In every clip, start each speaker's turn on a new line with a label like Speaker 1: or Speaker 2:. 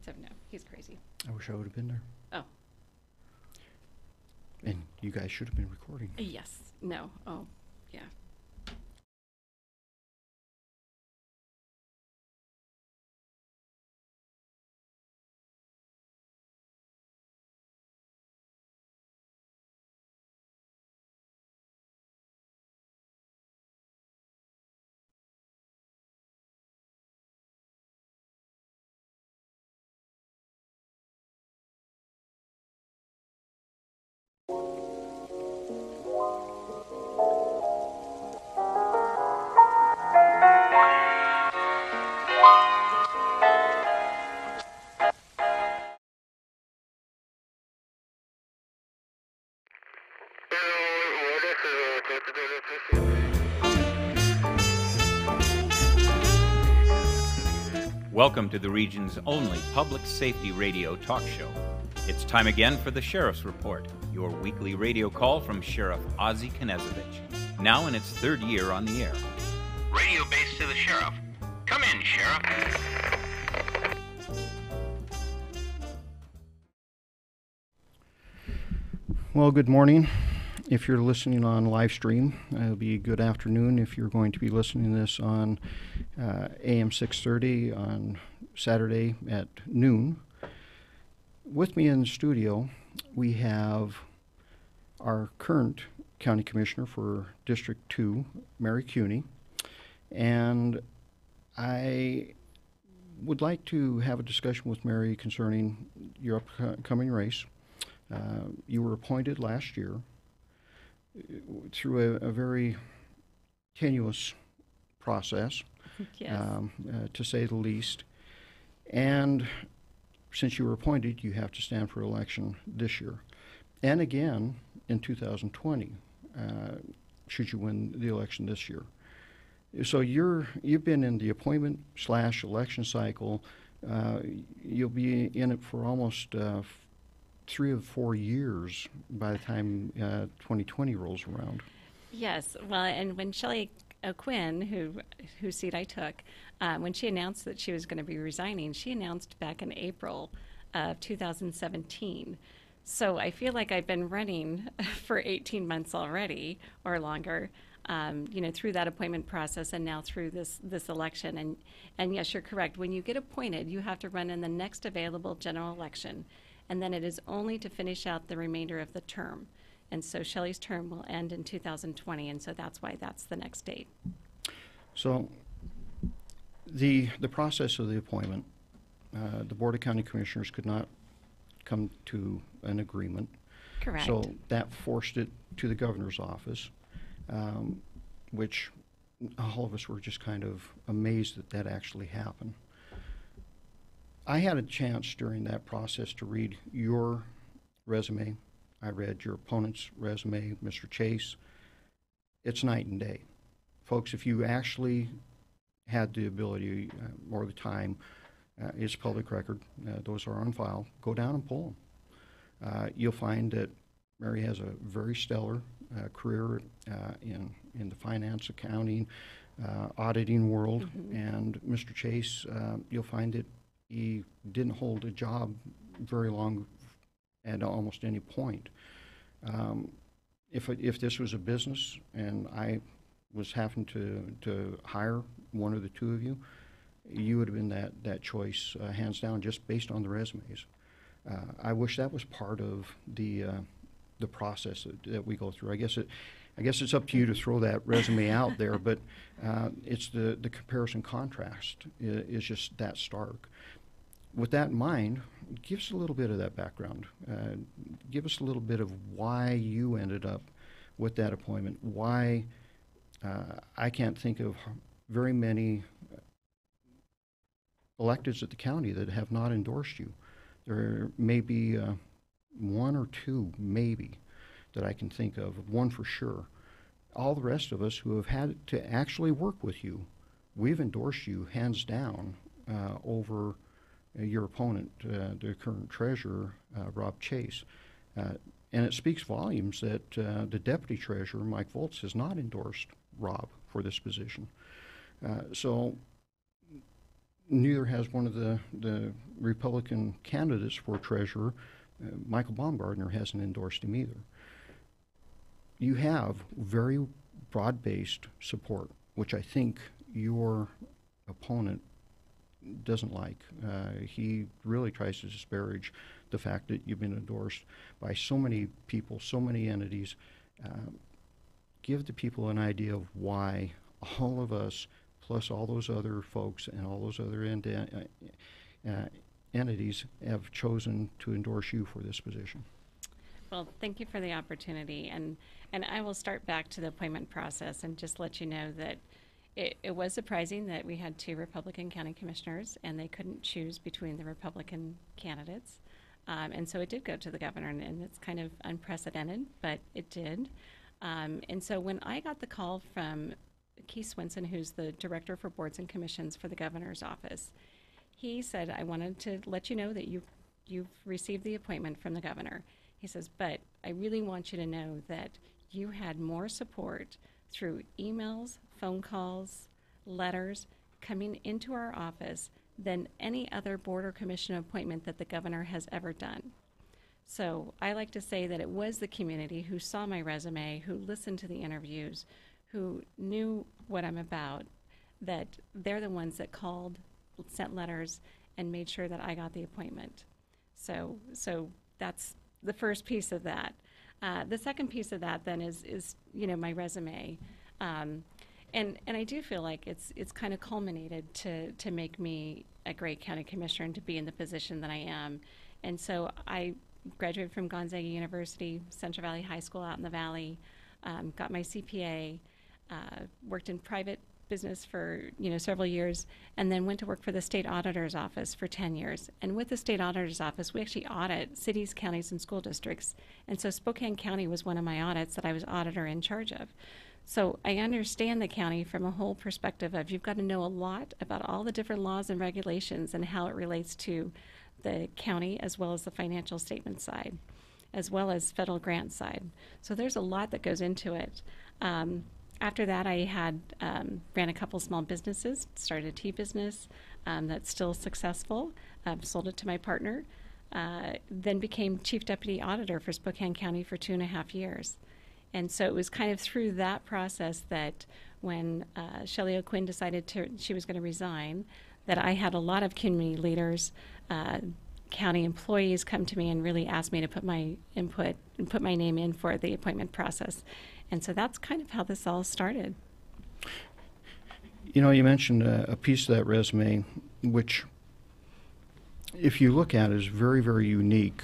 Speaker 1: So no, he's crazy.
Speaker 2: I wish I would have been there.
Speaker 1: Oh.
Speaker 2: And you guys should have been recording.
Speaker 1: Yes. No. Oh, yeah.
Speaker 3: Welcome to the region's only public safety radio talk show. It's time again for the Sheriff's Report, your weekly radio call from Sheriff Ozzie Knezovich, now in its third year on the air.
Speaker 4: Radio base to the Sheriff. Come in, Sheriff.
Speaker 2: Well, good morning. If you're listening on live stream, it'll be good afternoon if you're going to be listening to this on AM 630 on Saturday at noon. With me in the studio, we have our current County Commissioner for District 2, Mary Kuney, and I would like to have a discussion with Mary concerning your upcoming race. You were appointed last year through a very tenuous process,
Speaker 1: Yes.
Speaker 2: to say the least. And since you were appointed, you have to stand for election this year. And again in 2020, should you win the election this year. So you've been in the appointment/election cycle. You'll be in it for almost 3 or 4 years by the time 2020 rolls around.
Speaker 1: Yes. Well, and when Shelley Quinn, whose seat I took, when she announced that she was going to be resigning, she announced back in April of 2017. So I feel like I've been running for 18 months already or longer, through that appointment process and now through this election. And yes, you're correct. When you get appointed, you have to run in the next available general election. And then it is only to finish out the remainder of the term. And so Shelley's term will end in 2020, and so that's why that's the next date.
Speaker 2: So the process of the appointment, the Board of County Commissioners could not come to an agreement.
Speaker 1: Correct.
Speaker 2: So that forced it to the governor's office, which all of us were just kind of amazed that actually happened. I had a chance during that process to read your resume. I read your opponent's resume, Mr. Chase. It's night and day. Folks, if you actually had the ability or the time, it's public record, those are on file, go down and pull them. You'll find that Mary has a very stellar career in the finance, accounting, auditing world, and Mr. Chase, you'll find that he didn't hold a job very long at almost any point. If this was a business and I was having to hire one or the two of you, you would have been that choice, hands down, just based on the resumes. I wish that was part of the process that we go through. I guess it's up to you to throw that resume out there, but it's the comparison contrast is just that stark. With that in mind, give us a little bit of that background. Give us a little bit of why you ended up with that appointment, why I can't think of very many electeds at the county that have not endorsed you. There may be one or two, maybe, that I can think of, one for sure. All the rest of us who have had to actually work with you, we've endorsed you hands down over your opponent, the current treasurer, Rob Chase. And it speaks volumes that the deputy treasurer, Mike Volz, has not endorsed Rob for this position. So neither has one of the Republican candidates for treasurer. Michael Baumgartner hasn't endorsed him either. You have very broad-based support, which I think your opponent doesn't like. He really tries to disparage the fact that you've been endorsed by so many people, so many entities. Give the people an idea of why all of us, plus all those other folks and all those other entities, have chosen to endorse you for this position.
Speaker 1: Well, thank you for the opportunity, and I will start back to the appointment process and just let you know that it was surprising that we had 2 Republican county commissioners and they couldn't choose between the Republican candidates. And so it did go to the governor, and it's kind of unprecedented, but it did. And so when I got the call from Keith Swenson, who's the director for boards and commissions for the governor's office, he said, I wanted to let you know that you've received the appointment from the governor. He says, but I really want you to know that you had more support through emails, phone calls, letters coming into our office than any other board or commission appointment that the governor has ever done. So I like to say that it was the community who saw my resume, who listened to the interviews, who knew what I'm about, that they're the ones that called, sent letters, and made sure that I got the appointment. So that's the first piece of that. The second piece of that then is my resume. And I do feel like it's kind of culminated to make me a great county commissioner and to be in the position that I am. And so I graduated from Gonzaga University, Central Valley High School out in the Valley, got my CPA, worked in private business for several years, and then went to work for the state auditor's office for 10 years. And with the state auditor's office, we actually audit cities, counties, and school districts. And so Spokane County was one of my audits that I was auditor in charge of. So I understand the county from a whole perspective of you've got to know a lot about all the different laws and regulations and how it relates to the county, as well as the financial statement side, as well as federal grant side. So there's a lot that goes into it. After that, I had ran a couple small businesses, started a tea business that's still successful, sold it to my partner, then became chief deputy auditor for Spokane County for 2.5 years. And so it was kind of through that process that when Shelley O'Quinn decided she was going to resign, that I had a lot of community leaders, county employees come to me and really ask me to put my input and put my name in for the appointment process. And so that's kind of how this all started.
Speaker 2: You mentioned a piece of that resume, which, if you look at it, is very, very unique.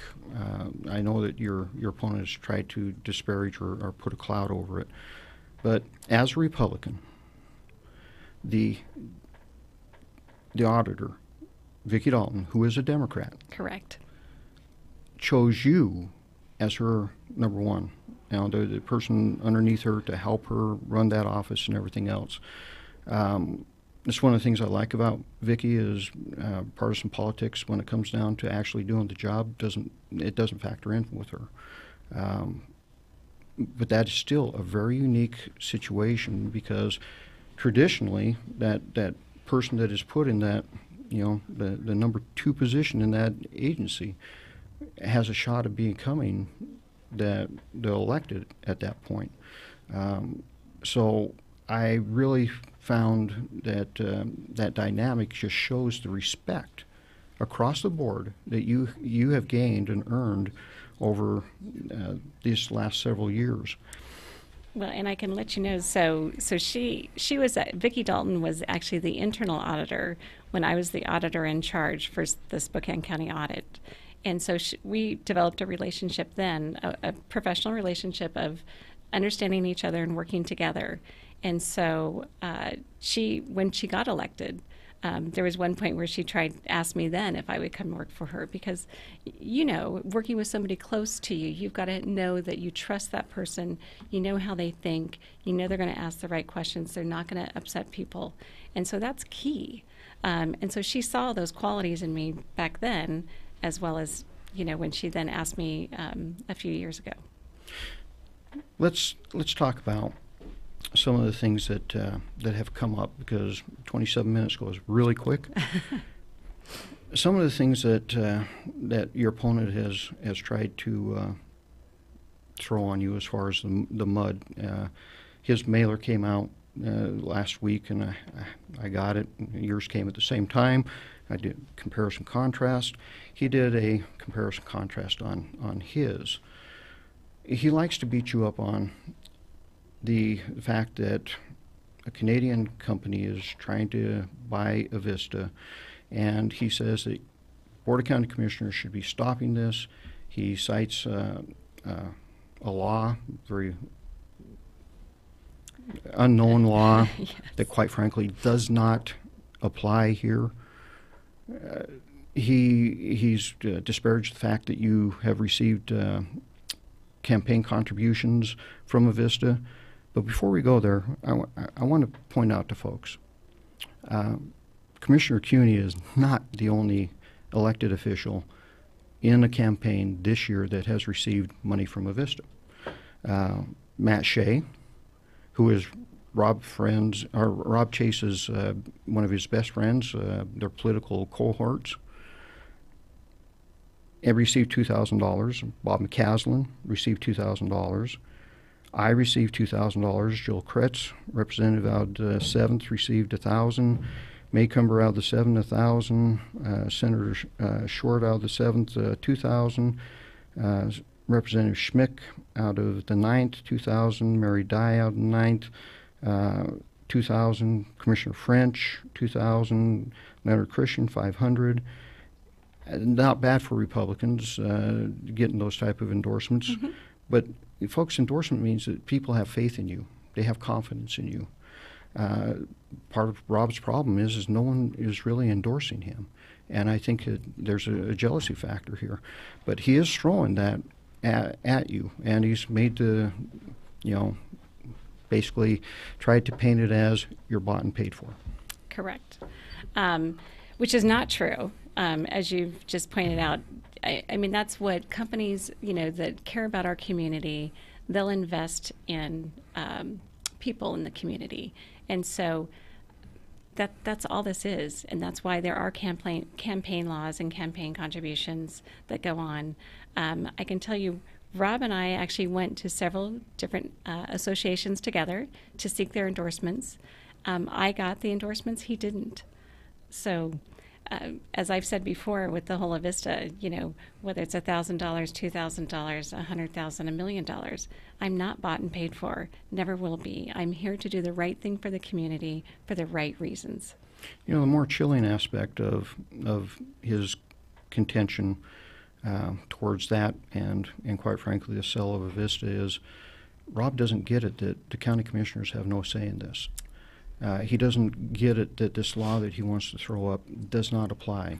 Speaker 2: I know that your opponent has tried to disparage or put a cloud over it. But as a Republican, the auditor, Vicki Dalton, who is a Democrat,
Speaker 1: Correct.
Speaker 2: chose you as her number one. Now, the person underneath her to help her run that office and everything else. It's one of the things I like about Vicki is partisan politics. When it comes down to actually doing the job, it doesn't factor in with her. But that is still a very unique situation because traditionally that person that is put in that, the number 2 position in that agency has a shot of becoming the elected at that point. So I really found that that dynamic just shows the respect across the board that you have gained and earned over these last several years.
Speaker 1: Well, and I can let you know, so she was, Vicki Dalton was actually the internal auditor when I was the auditor in charge for the Spokane County audit. And so we developed a relationship then, a professional relationship of understanding each other and working together. And so when she got elected, there was one point where she asked me then if I would come work for her because, working with somebody close to you, you've got to know that you trust that person, you know how they think, they're going to ask the right questions, they're not going to upset people. And so that's key. And so she saw those qualities in me back then, as well as, when she then asked me a few years ago.
Speaker 2: Let's talk about some of the things that that have come up, because 27 minutes goes really quick. Some of the things that that your opponent has tried to throw on you as far as the mud. His mailer came out last week, and I got it. Yours came at the same time. I did comparison contrast. He did a comparison contrast on his. He likes to beat you up on the fact that a Canadian company is trying to buy Avista, and he says that Board of County Commissioners should be stopping this. He cites a law, very unknown law,
Speaker 1: Yes.
Speaker 2: that quite frankly does not apply here. He's disparaged the fact that you have received campaign contributions from Avista. But before we go there, I want to point out to folks, Commissioner Kuney is not the only elected official in a campaign this year that has received money from Avista. Matt Shea, who is Rob Chase's one of his best friends, their political cohorts, and received $2,000. Bob McCaslin received $2,000. I received $2,000. Joel Kretz, representative out of the 7th, received $1,000. Maycumber out of the 7th, $1,000. Senator Short out of the 7th, $2,000. Representative Schmick out of the 9th, $2,000. Mary Dye out of the 9th, $2,000. Commissioner French, $2,000. Leonard Christian, $500. Not bad for Republicans getting those type of endorsements. Mm-hmm. But folks, endorsement means that people have faith in you. They have confidence in you. Part of Rob's problem is no one is really endorsing him. And I think there's a jealousy factor here. But he is throwing that at you. And he's made basically tried to paint it as you're bought and paid for.
Speaker 1: Correct. Which is not true. As you've just pointed out, I mean, that's what companies, that care about our community, they'll invest in people in the community. And so that's all this is. And that's why there are campaign laws and campaign contributions that go on. I can tell you, Rob and I actually went to several different associations together to seek their endorsements. I got the endorsements, he didn't. So as I've said before with the whole Avista, whether it's $1,000, $2,000, $100,000, $1 million, I'm not bought and paid for, never will be. I'm here to do the right thing for the community for the right reasons.
Speaker 2: The more chilling aspect of his contention towards that and quite frankly the sale of Avista is Rob doesn't get it that the county commissioners have no say in this. He doesn't get it that this law that he wants to throw up does not apply.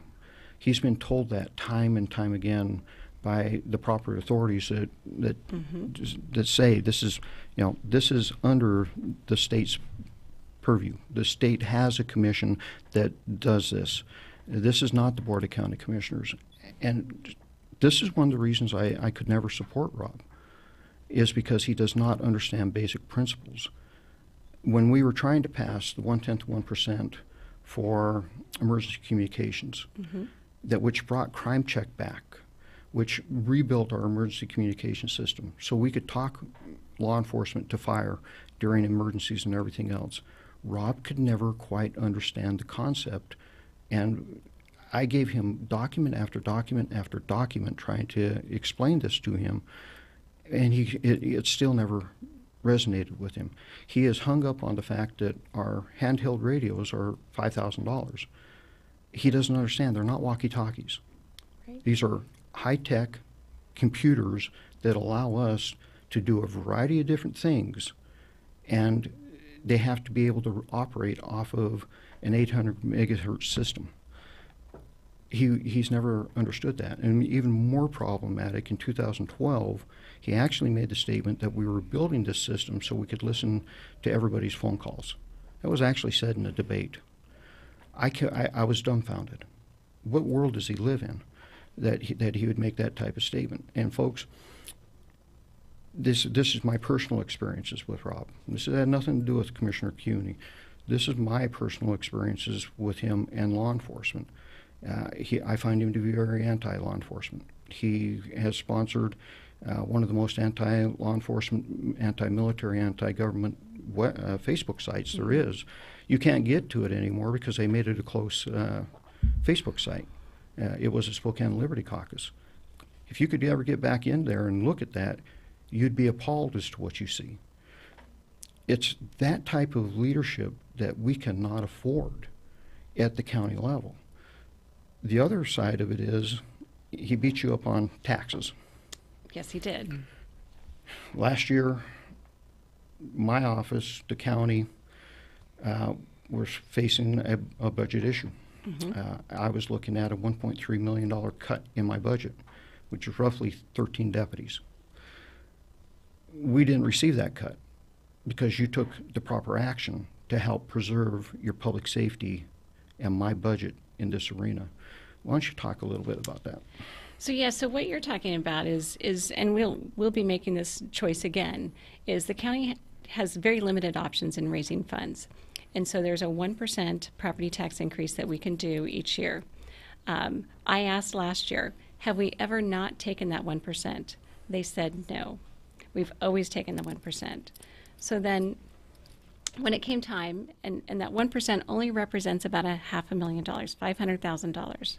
Speaker 2: He's been told that time and time again by the proper authorities that say this is under the state's purview. The state has a commission that does this. This is not the Board of County Commissioners. And this is one of the reasons I could never support Rob, is because he does not understand basic principles. When we were trying to pass the 1/10 of 1% for emergency communications, which brought Crime Check back, which rebuilt our emergency communication system so we could talk law enforcement to fire during emergencies and everything else, Rob could never quite understand the concept. And I gave him document after document after document trying to explain this to him, and it still never resonated with him. He is hung up on the fact that our handheld radios are $5,000. He doesn't understand. They're not walkie-talkies. Right. These are high-tech computers that allow us to do a variety of different things, and they have to be able to operate off of an 800 megahertz system. He's never understood that. And even more problematic, in 2012, he actually made the statement that we were building this system so we could listen to everybody's phone calls. That was actually said in a debate. I was dumbfounded. What world does he live in that he would make that type of statement? And folks, this is my personal experiences with Rob. This had nothing to do with Commissioner Kuney. This is my personal experiences with him and law enforcement. I find him to be very anti-law enforcement. He has sponsored one of the most anti-law enforcement, anti-military, anti-government Facebook sites there is. You can't get to it anymore because they made it a close Facebook site. It was a Spokane Liberty Caucus. If you could ever get back in there and look at that, you'd be appalled as to what you see. It's that type of leadership that we cannot afford at the county level. The other side of it is he beat you up on taxes.
Speaker 1: Yes, he did.
Speaker 2: Last year, my office, the county, was facing a budget issue. I was looking at a $1.3 million cut in my budget, which is roughly 13 deputies. We didn't receive that cut because you took the proper action to help preserve your public safety and my budget in this arena. Why don't you talk a little bit about that?
Speaker 1: So what you're talking about is and we'll be making this choice again, is the county has very limited options in raising funds. And so there's a 1% property tax increase that we can do each year. I asked last year, have we ever not taken that 1%? They said no. We've always taken the 1%. So then when it came time, and that 1% only represents about $500,000, $500,000.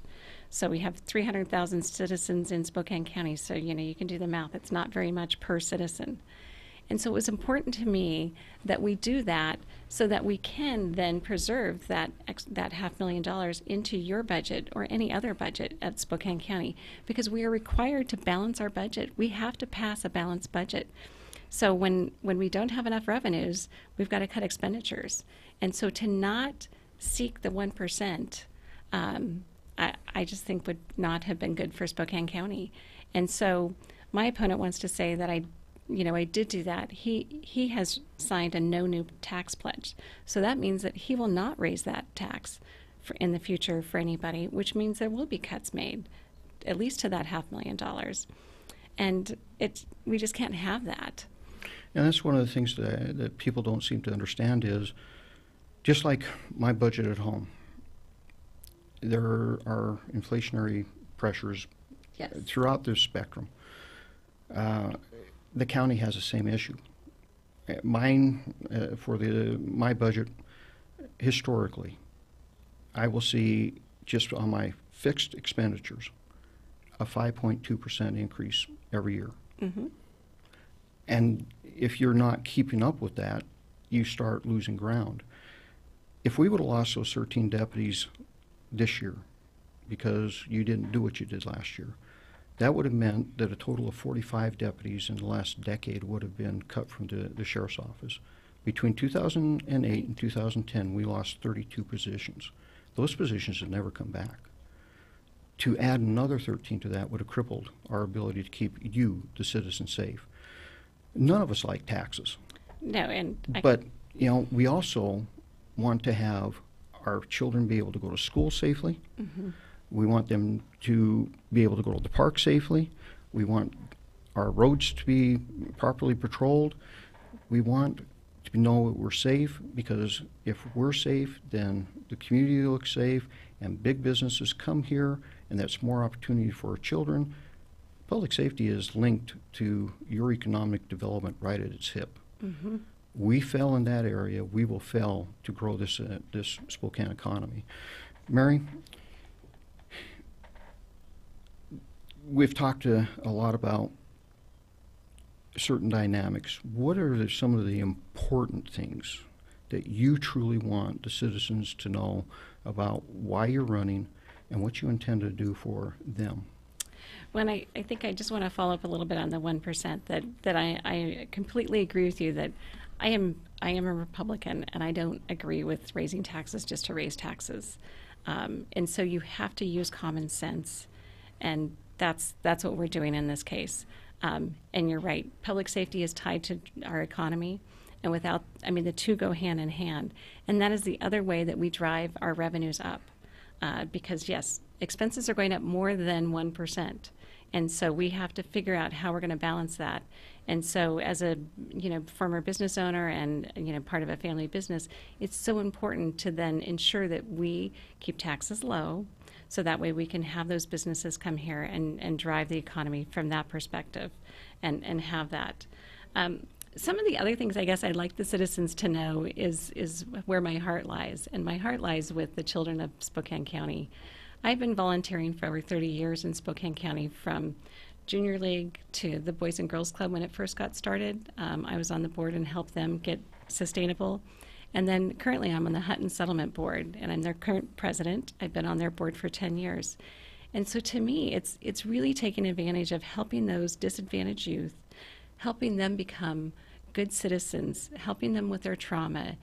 Speaker 1: So we have 300,000 citizens in Spokane County, so you can do the math. It's not very much per citizen. And so it was important to me that we do that so that we can then preserve that $500,000 into your budget or any other budget at Spokane County, because we are required to balance our budget. We have to pass a balanced budget. So when we don't have enough revenues, we've got to cut expenditures. And so to not seek the 1%, I just think would not have been good for Spokane County. And so my opponent wants to say that I did do that. He has signed a no new tax pledge. So that means that he will not raise that tax in the future for anybody, which means there will be cuts made, at least to that $500,000. And we just can't have that.
Speaker 2: And that's one of the things that people don't seem to understand is, just like my budget at home, there are inflationary pressures throughout this spectrum. The county has the same issue. Mine, for my budget, historically, I will see just on my fixed expenditures a 5.2% increase every year. Mm-hmm. And if you're not keeping up with that, you start losing ground. If we would have lost those 13 deputies this year because you didn't do what you did last year, that would have meant that a total of 45 deputies in the last decade would have been cut from the sheriff's office. Between 2008 and 2010, we lost 32 positions. Those positions have never come back. To add another 13 to that would have crippled our ability to keep you, the citizen, safe. None of us like taxes.
Speaker 1: No,
Speaker 2: but we also want to have our children be able to go to school safely. Mm-hmm. We want them to be able to go to the park safely. We want our roads to be properly patrolled. We want to know that we're safe, because if we're safe, then the community looks safe, and big businesses come here, and that's more opportunity for our children. Public safety is linked to your economic development right at its hip. Mm-hmm. We fail in that area, we will fail to grow this Spokane economy. Mary, we've talked a lot about certain dynamics. What are some of the important things that you truly want the citizens to know about why you're running and what you intend to do for them?
Speaker 1: Well, I think I just want to follow up a little bit on the 1%, that I completely agree with you that I am a Republican, and I don't agree with raising taxes just to raise taxes. And so you have to use common sense, and that's what we're doing in this case. And you're right, public safety is tied to our economy, and the two go hand in hand. And that is the other way that we drive our revenues up. Because yes, expenses are going up more than 1%. And so we have to figure out how we're going to balance that. And so as a, former business owner and, part of a family business, it's so important to then ensure that we keep taxes low so that way we can have those businesses come here and drive the economy from that perspective and have that. Some of the other things I guess I'd like the citizens to know is where my heart lies. And my heart lies with the children of Spokane County. I've been volunteering for over 30 years in Spokane County, from Junior League to the Boys and Girls Club when it first got started. I was on the board and helped them get sustainable. And then currently I'm on the Hutton Settlement Board, and I'm their current president. I've been on their board for 10 years. And so to me, it's really taking advantage of helping those disadvantaged youth, helping them become good citizens, helping them with their trauma,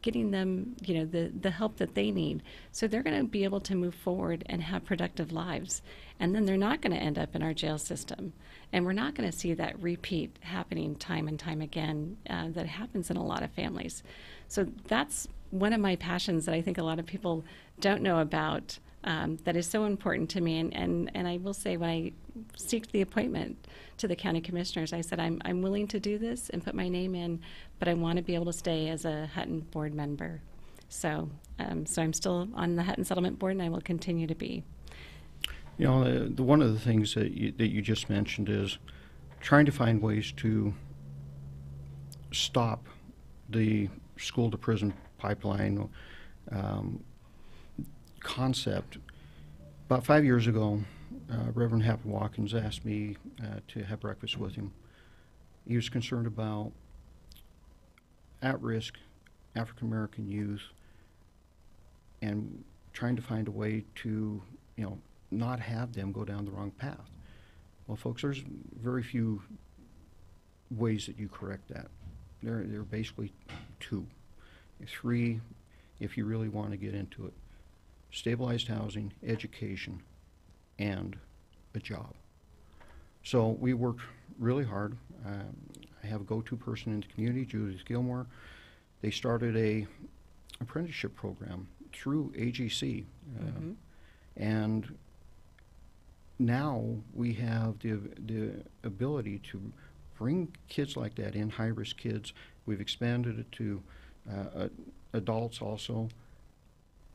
Speaker 1: getting them, the help that they need. So they're going to be able to move forward and have productive lives. And then they're not going to end up in our jail system. And we're not going to see that repeat happening time and time again that happens in a lot of families. So that's one of my passions that I think a lot of people don't know about, that is so important to me. And I will say, when I seeked the appointment to the county commissioners, I said, I'm willing to do this and put my name in, but I want to be able to stay as a Hutton board member. So I'm still on the Hutton Settlement Board, and I will continue to be.
Speaker 2: The one of the things that you just mentioned is trying to find ways to stop the school to prison pipeline concept. About 5 years ago, Reverend Happy Watkins asked me to have breakfast with him. He was concerned about at-risk African-American youth and trying to find a way to, not have them go down the wrong path. Well, folks, there's very few ways that you correct that. There are basically two. 3, if you really want to get into it: stabilized housing, education, and a job. So we worked really hard. I have a go-to person in the community, Judith Gilmore. They started a apprenticeship program through AGC, and now we have the ability to bring kids like that in, high-risk kids. We've expanded it to adults also.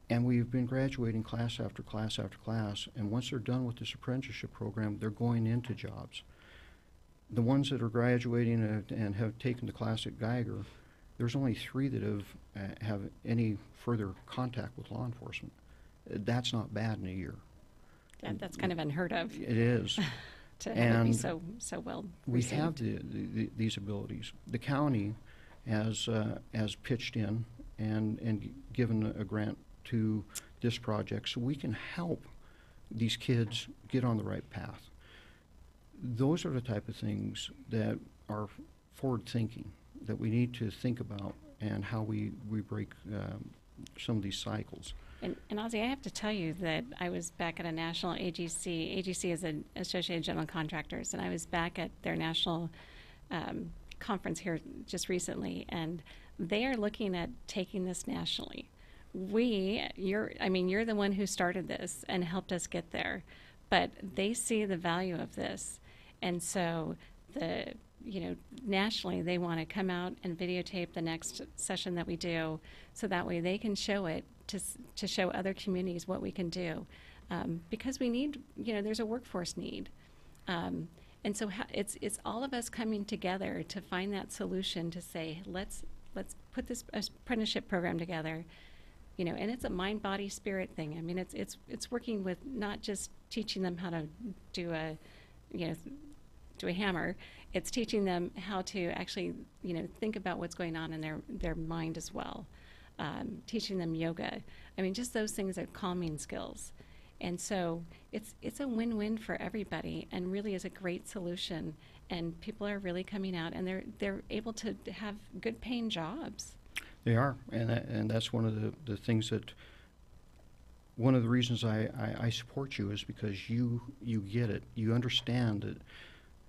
Speaker 2: And we've been graduating class after class after class, and once they're done with this apprenticeship program, they're going into jobs. The ones that are graduating and have taken the class at Geiger, there's only 3 that have any further contact with law enforcement. That's not bad in a year.
Speaker 1: That's kind of unheard of.
Speaker 2: It is.
Speaker 1: To have it be so well received.
Speaker 2: We have these abilities. The county has pitched in and given a grant to this project so we can help these kids get on the right path. Those are the type of things that are forward thinking, that we need to think about, and how we break some of these cycles.
Speaker 1: And Ozzie, I have to tell you that I was back at a national AGC. AGC is an Associated General Contractors, and I was back at their national conference here just recently, and they are looking at taking this nationally. You're the one who started this and helped us get there, but they see the value of this, and so nationally they want to come out and videotape the next session that we do, so that way they can show it to show other communities what we can do, because we need, there's a workforce need, and so it's all of us coming together to find that solution to say, let's put this apprenticeship program together. And it's a mind, body, spirit thing. I mean, it's working with not just teaching them how to do a hammer. It's teaching them how to actually, think about what's going on in their mind as well. Teaching them yoga. I mean, just those things are calming skills. And so it's a win-win for everybody, and really is a great solution. And people are really coming out, and they're able to have good paying jobs.
Speaker 2: They are, and that's one of the things that, one of the reasons I support you is because you get it. You understand that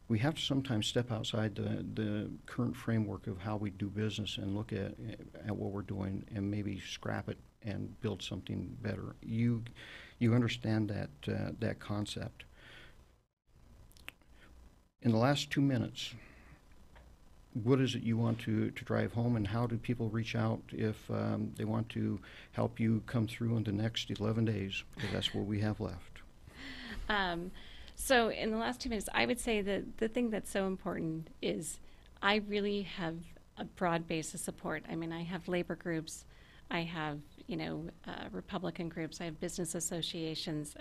Speaker 2: we have to sometimes step outside the current framework of how we do business and look at what we're doing and maybe scrap it and build something better. You understand that concept. in the last 2 minutes, what is it you want to drive home, and how do people reach out if they want to help you come through in the next 11 days, because that's what we have left?
Speaker 1: So in the last 2 minutes, I would say that the thing that's so important is I really have a broad base of support. I mean, I have labor groups, I have, Republican groups, I have business associations.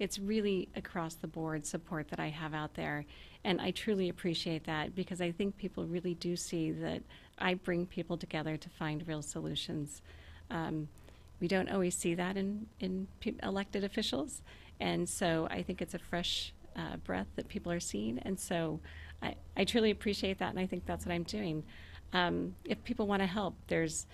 Speaker 1: It's really across the board support that I have out there. And I truly appreciate that, because I think people really do see that I bring people together to find real solutions. We don't always see that in elected officials. And so I think it's a fresh breath that people are seeing. And so I truly appreciate that, and I think that's what I'm doing. If people want to help, there's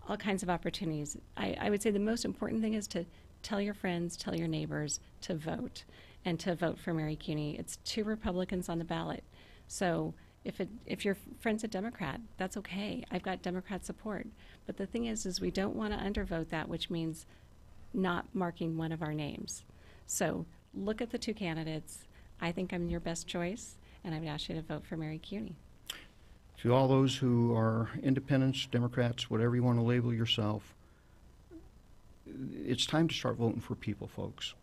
Speaker 1: all kinds of opportunities. I would say the most important thing is to tell your friends, tell your neighbors to vote, and to vote for Mary Kuney. It's 2 Republicans on the ballot. So if your friend's a Democrat, that's okay. I've got Democrat support. But the thing is we don't want to undervote that, which means not marking one of our names. So look at the 2 candidates. I think I'm your best choice, and I would ask you to vote for Mary Kuney.
Speaker 2: To all those who are independents, Democrats, whatever you want to label yourself, it's time to start voting for people, folks.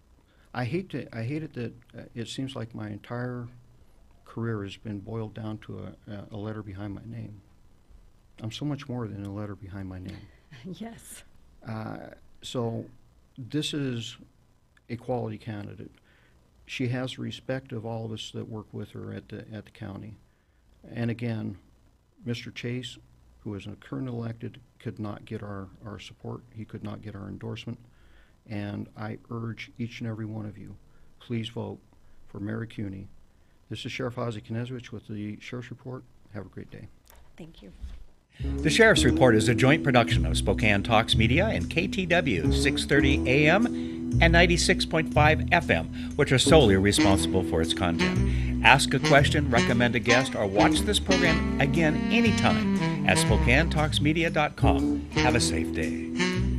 Speaker 2: I hate it that it seems like my entire career has been boiled down to a letter behind my name. I'm so much more than a letter behind my name.
Speaker 1: Yes.
Speaker 2: So this is a quality candidate. She has respect of all of us that work with her at the county. And again, Mr. Chase, who is a current elected, could not get our support. He could not get our endorsement. And I urge each and every one of you, please vote for Mary Kuney. This is Sheriff Ozzie Knezowicz with the Sheriff's Report. Have a great day.
Speaker 1: Thank you.
Speaker 5: The Sheriff's Report is a joint production of Spokane Talks Media and KTW 630 AM and 96.5 FM, which are solely responsible for its content. Ask a question, recommend a guest, or watch this program again anytime at SpokaneTalksMedia.com. Have a safe day.